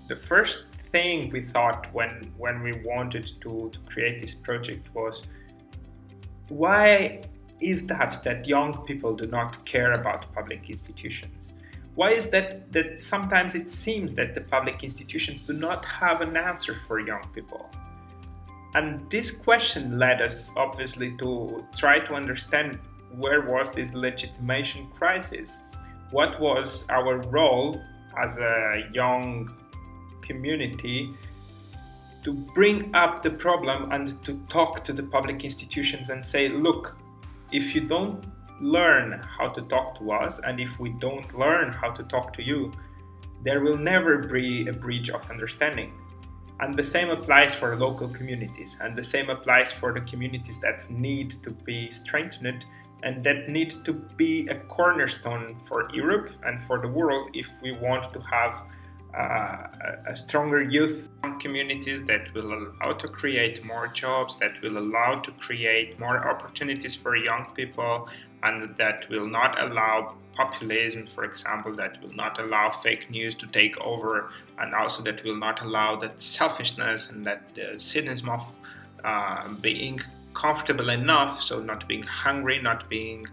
The first thing we thought when we wanted to create this project was, why is that young people do not care about public institutions? Why is that sometimes it seems that the public institutions do not have an answer for young people? And this question led us obviously to try to understand, where was this legitimation crisis? What was our role as a young community to bring up the problem and to talk to the public institutions and say, look, if you don't learn how to talk to us, and if we don't learn how to talk to you, there will never be a bridge of understanding. And the same applies for local communities, and the same applies for the communities that need to be strengthened and that need to be a cornerstone for Europe and for the world if we want to have a stronger youth communities that will allow to create more jobs, that will allow to create more opportunities for young people, and that will not allow populism, for example, that will not allow fake news to take over, and also that will not allow that selfishness and that cynicism of being comfortable enough, so not being hungry, not being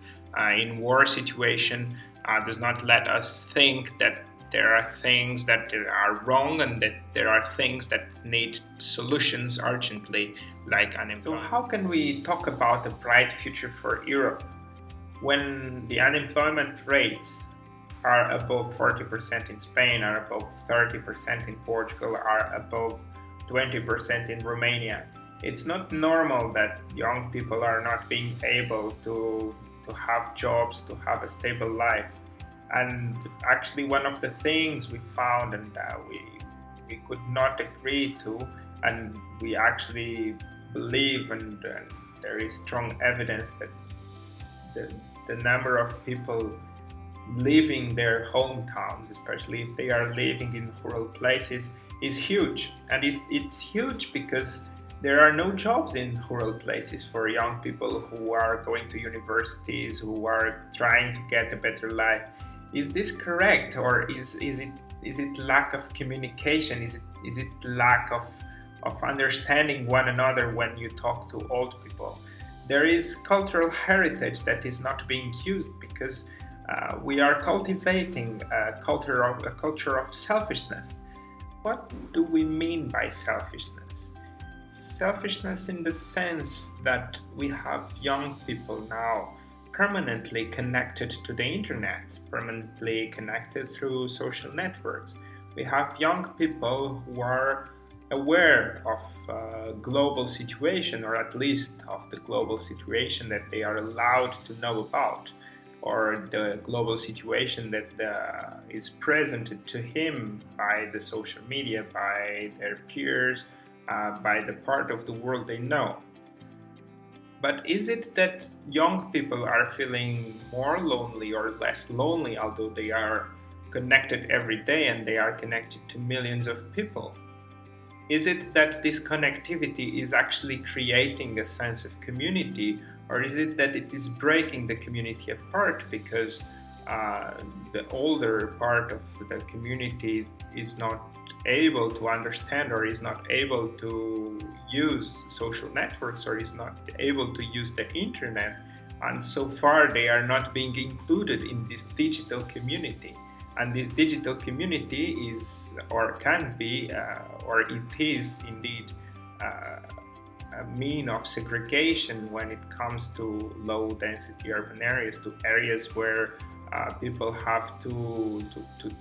in war situation, does not let us think that there are things that are wrong and that there are things that need solutions urgently, like unemployment. So how can we talk about a bright future for Europe when the unemployment rates are above 40% in Spain, are above 30% in Portugal, are above 20% in Romania? It's not normal that young people are not being able to have jobs, to have a stable life. And actually, one of the things we found and we could not agree to, and we actually believe, and there is strong evidence that the number of people leaving their hometowns, especially if they are living in rural places, is huge. And it's huge because there are no jobs in rural places for young people who are going to universities, who are trying to get a better life. Is this correct, or is it lack of communication? Is it lack of understanding one another when you talk to old people? There is cultural heritage that is not being used because we are cultivating a culture of selfishness. What do we mean by selfishness? Selfishness in the sense that we have young people now permanently connected to the internet, permanently connected through social networks. We have young people who are aware of global situation, or at least of the global situation that they are allowed to know about, or the global situation that is presented to him by the social media, by their peers, by the part of the world they know. But is it that young people are feeling more lonely or less lonely, although they are connected every day and they are connected to millions of people? Is it that this connectivity is actually creating a sense of community, or is it that it is breaking the community apart because the older part of the community is not able to understand, or is not able to use social networks, or is not able to use the internet, and so far they are not being included in this digital community? And this digital community is, or can be, or it is indeed a mean of segregation when it comes to low density urban areas, to areas where people have to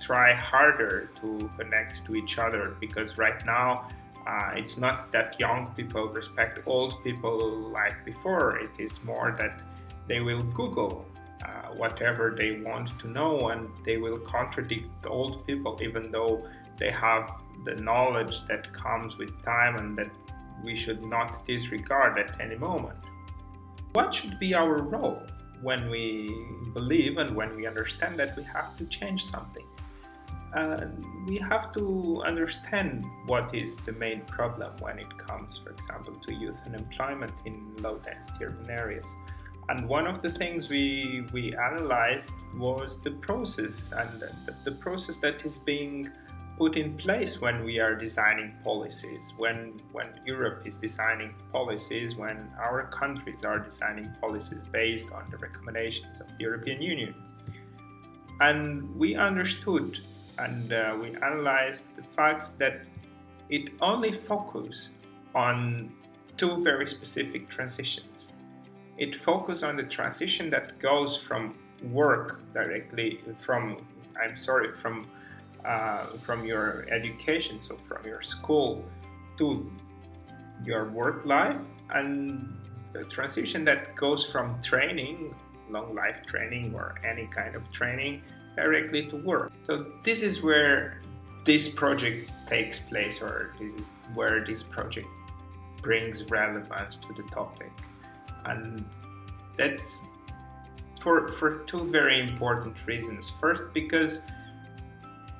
try harder to connect to each other, because right now it's not that young people respect old people like before. It is more that they will Google whatever they want to know, and they will contradict the old people, even though they have the knowledge that comes with time and that we should not disregard at any moment. What should be our role when we believe and when we understand that we have to change something? We have to understand what is the main problem when it comes, for example, to youth unemployment in low-density urban areas. And one of the things we analyzed was the process, and the process that is being put in place when we are designing policies, when Europe is designing policies, when our countries are designing policies based on the recommendations of the European Union. And we understood and we analyzed the fact that it only focuses on two very specific transitions. It focuses on the transition that goes from work directly from your education, so from your school to your work life, and the transition that goes from training, long life training or any kind of training, directly to work. So this is where this project takes place, or this is where this project brings relevance to the topic. And that's for two very important reasons. First, because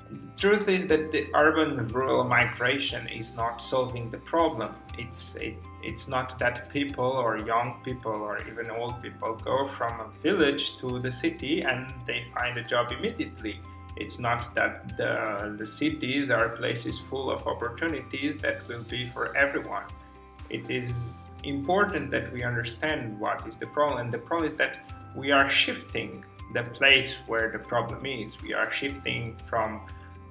the truth is that the urban-rural migration is not solving the problem. It's not that people or young people or even old people go from a village to the city and they find a job immediately. It's not that the cities are places full of opportunities that will be for everyone. It is important that we understand what is the problem. And the problem is that we are shifting the place where the problem is. We are shifting from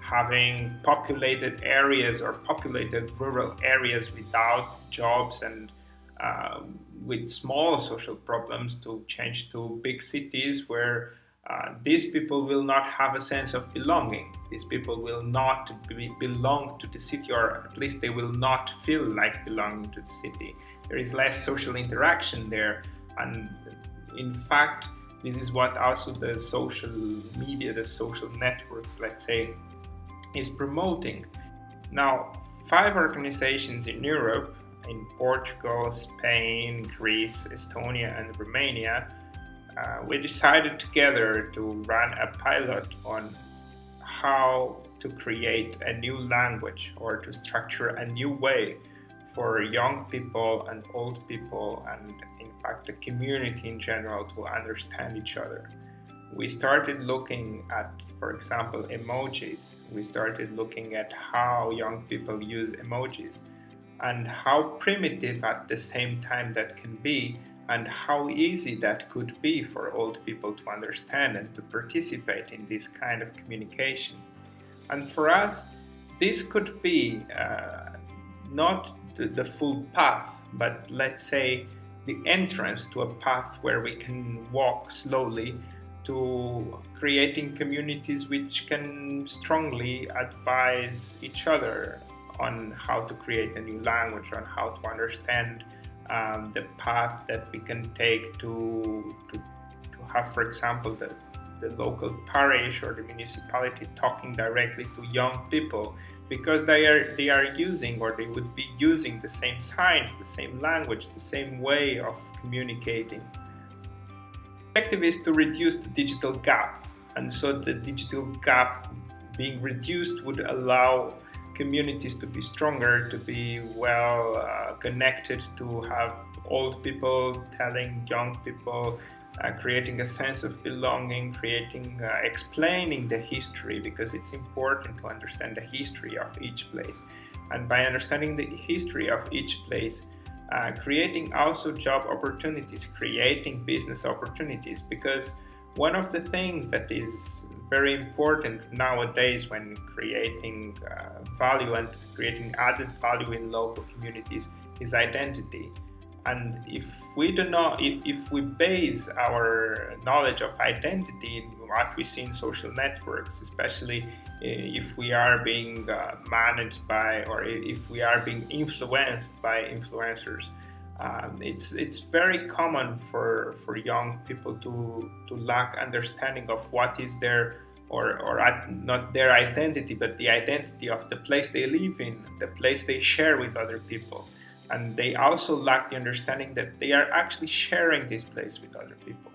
having populated areas or populated rural areas without jobs and with small social problems to change to big cities where these people will not have a sense of belonging. These people will not belong to the city, or at least they will not feel like belonging to the city. There is less social interaction there, and in fact, this is what also the social media, the social networks, let's say, is promoting. Now, 5 organizations in Europe, in Portugal, Spain, Greece, Estonia, and Romania, we decided together to run a pilot on how to create a new language or to structure a new way for young people and old people, and in fact the community in general, to understand each other. We started looking at, for example, emojis. We started looking at how young people use emojis and how primitive at the same time that can be, and how easy that could be for old people to understand and to participate in this kind of communication. And for us, this could be not the full path, but let's say the entrance to a path where we can walk slowly to creating communities which can strongly advise each other on how to create a new language, on how to understand the path that we can take to have, for example, the local parish or the municipality talking directly to young people, because they are using, or they would be using, the same signs, the same language, the same way of communicating. The objective is to reduce the digital gap, and so the digital gap being reduced would allow communities to be stronger, to be well connected, to have old people telling young people, creating a sense of belonging, explaining the history, because it's important to understand the history of each place. And by understanding the history of each place, creating also job opportunities, creating business opportunities, because one of the things that is very important nowadays when creating value and creating added value in local communities is identity. And if we base our knowledge of identity in what we see in social networks, especially if we are being managed by, or if we are being influenced by influencers, it's very common for young people to lack understanding of what is their, or not their identity, but the identity of the place they live in, the place they share with other people. And they also lack the understanding that they are actually sharing this place with other people.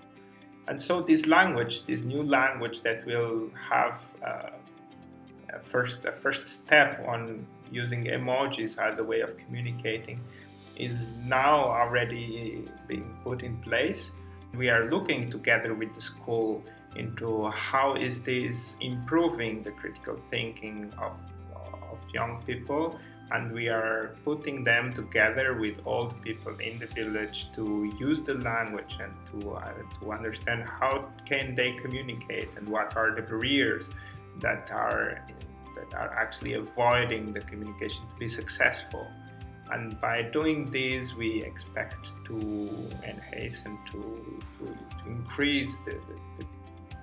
And so this language, this new language that will have a first step on using emojis as a way of communicating, is now already being put in place. We are looking together with the school into how is this improving the critical thinking of young people, and we are putting them together with old people in the village to use the language and to understand how can they communicate and what are the barriers that are actually avoiding the communication to be successful. And by doing this, we expect to enhance and to increase the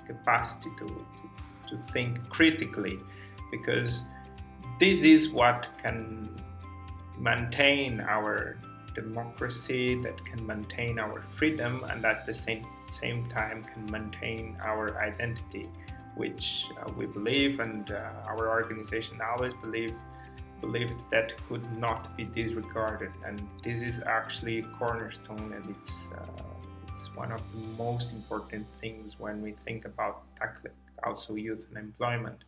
capacity to think critically, because this is what can maintain our democracy, that can maintain our freedom, and at the same time can maintain our identity, which we believe, and our organization always believed that could not be disregarded. And this is actually a cornerstone, and it's one of the most important things when we think about tackling also youth unemployment,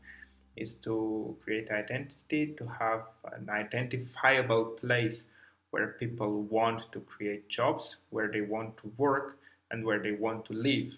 is to create identity, to have an identifiable place where people want to create jobs, where they want to work, and where they want to live.